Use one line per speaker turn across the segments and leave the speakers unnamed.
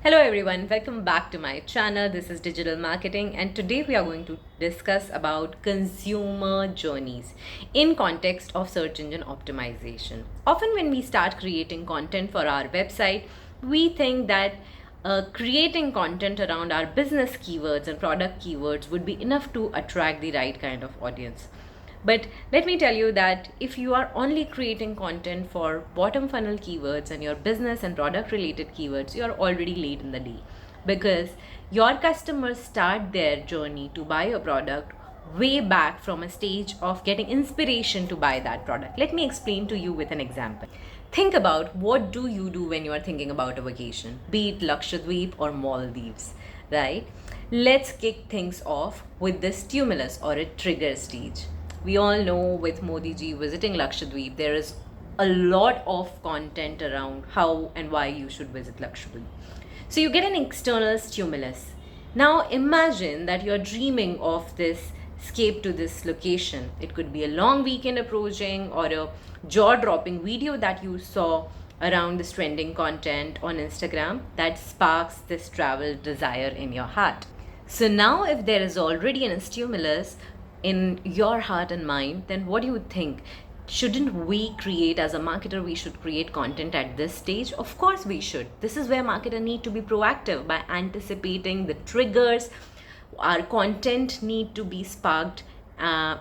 Hello everyone, welcome back to my channel. This is Digital Marketing and today we are going to discuss about consumer journeys in context of search engine optimization. Often when we start creating content for our website, we think that creating content around our business keywords and product keywords would be enough to attract the right kind of audience. But let me tell you that if you are only creating content for bottom funnel keywords and your business and product related keywords, you are already late in the day because your customers start their journey to buy a product way back from a stage of getting inspiration to buy that product. Let me explain to you with an example. Think about what do you do when you are thinking about a vacation, be it Lakshadweep or Maldives, right? Let's kick things off with the stimulus or a trigger stage. We all know with Modi ji visiting Lakshadweep, there is a lot of content around how and why you should visit Lakshadweep. So you get an external stimulus. Now imagine that you're dreaming of this escape to this location. It could be a long weekend approaching or a jaw-dropping video that you saw around this trending content on Instagram that sparks this travel desire in your heart. So now if there is already a stimulus in your heart and mind, then what do you think? Shouldn't we create, as a marketer, we should create content at this stage? Of course we should. This is where marketer need to be proactive by anticipating the triggers. Our content need to be sparked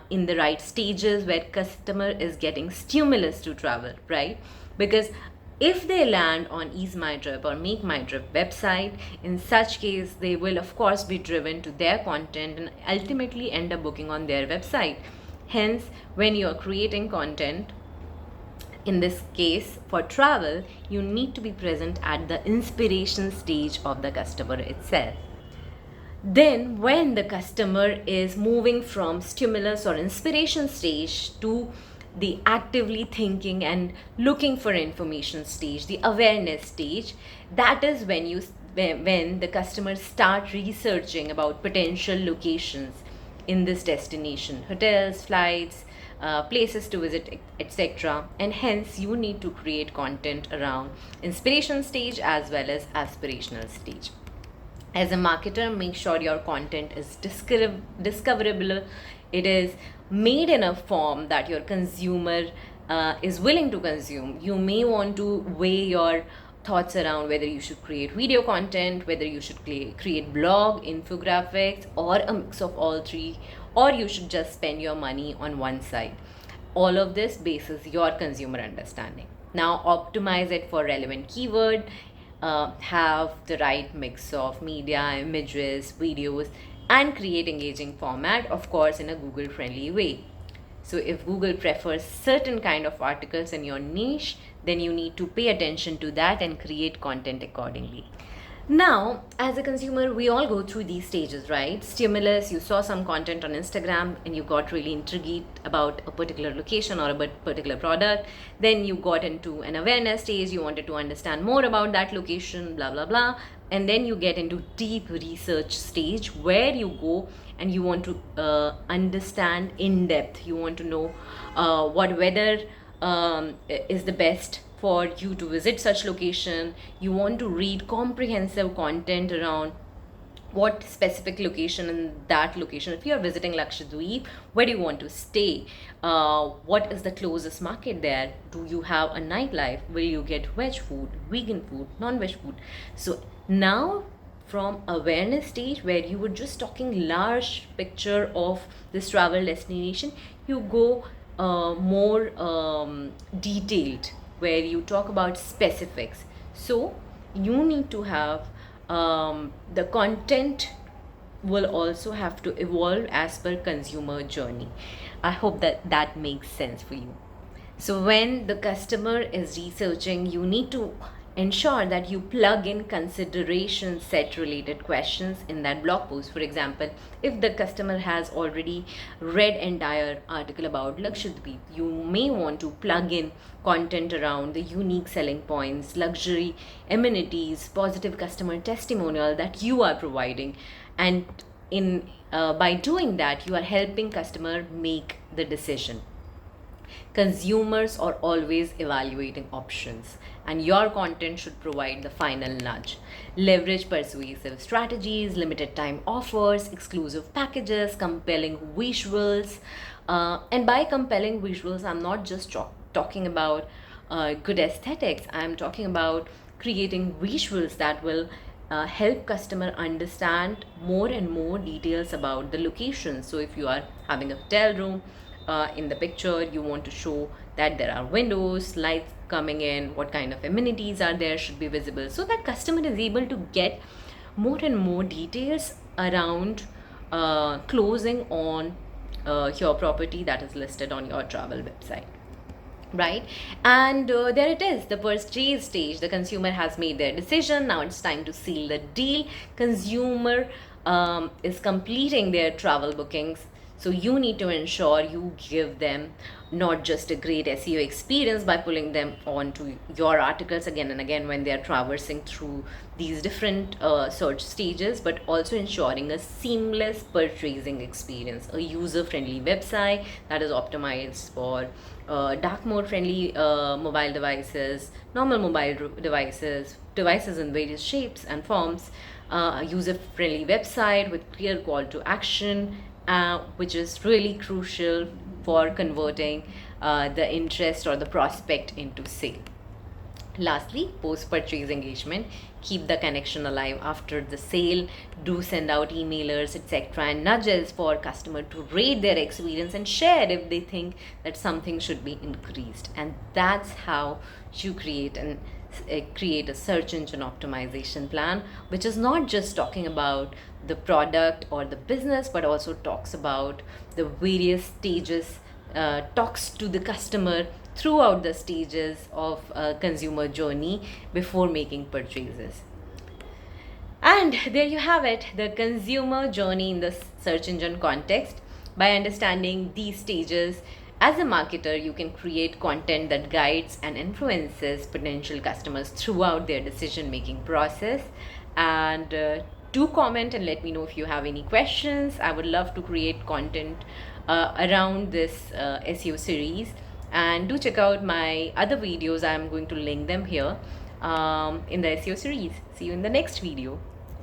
in the right stages where customer is getting stimulus to travel, right? Because if they land on Ease My Trip or Make My Trip website, in such case, they will of course be driven to their content and ultimately end up booking on their website. Hence, when you are creating content, in this case for travel, you need to be present at the inspiration stage of the customer itself. Then when the customer is moving from stimulus or inspiration stage to the actively thinking and looking for information stage, the awareness stage, that is when the customers start researching about potential locations in this destination, hotels, flights, places to visit, etc. And hence you need to create content around inspiration stage as well as aspirational stage. As a marketer, make sure your content is discoverable. It is made in a form that your consumer is willing to consume. You may want to weigh your thoughts around whether you should create video content, whether you should create blog, infographics, or a mix of all three, or you should just spend your money on one side. All of this bases your consumer understanding. Now optimize it for relevant keyword, have the right mix of media, images, videos, and create engaging format, of course in a Google friendly way. So if Google prefers certain kind of articles in your niche, then you need to pay attention to that and create content accordingly. Now, as a consumer, we all go through these stages, right? Stimulus, you saw some content on Instagram and you got really intrigued about a particular location or a particular product. Then you got into an awareness stage, you wanted to understand more about that location, blah, blah, blah. And then you get into deep research stage where you go and you want to understand in depth. You want to know what weather is the best for you to visit such location. You want to read comprehensive content around what specific location in that location. If you are visiting Lakshadweep, where do you want to stay? What is the closest market there? Do you have a nightlife? Will you get veg food, vegan food, non-veg food? So now from awareness stage where you were just talking large picture of this travel destination, you go more detailed where you talk about specifics. So you need to have the content will also have to evolve as per consumer journey. I hope that makes sense for you. So when the customer is researching, you need to ensure that you plug in consideration set related questions in that blog post. For example, if the customer has already read entire article about Lakshadweep, you may want to plug in content around the unique selling points, luxury amenities, positive customer testimonial that you are providing. And in by doing that, you are helping customer make the decision. Consumers are always evaluating options, and your content should provide the final nudge. Leverage persuasive strategies, limited time offers, exclusive packages, compelling visuals. And by compelling visuals, I'm not just talking about good aesthetics, I'm talking about creating visuals that will help customer understand more and more details about the location. So if you are having a hotel room, in the picture you want to show that there are windows, lights coming in, what kind of amenities are there should be visible, so that customer is able to get more and more details around closing on your property that is listed on your travel website, right? And there it is, the purchase stage. The consumer has made their decision. Now it's time to seal the deal. Consumer is completing their travel bookings, so you need to ensure you give them not just a great SEO experience by pulling them onto your articles again and again when they are traversing through these different search stages, but also ensuring a seamless purchasing experience, a user-friendly website that is optimized for dark mode friendly mobile devices, normal mobile devices, devices in various shapes and forms, user friendly website with clear call to action, which is really crucial for converting the interest or the prospect into sale. Lastly, post-purchase engagement. Keep the connection alive after the sale. Do send out emailers, etc., and nudges for customer to rate their experience and share if they think that something should be increased. And that's how you create a search engine optimization plan, which is not just talking about the product or the business, but also talks about the various stages, talks to the customer throughout the stages of consumer journey before making purchases. And there you have it, the consumer journey in the search engine context. By understanding these stages, as a marketer, you can create content that guides and influences potential customers throughout their decision making process. And do comment and let me know if you have any questions. I would love to create content around this SEO series. And do check out my other videos. I'm going to link them here in the SEO series. See you in the next video.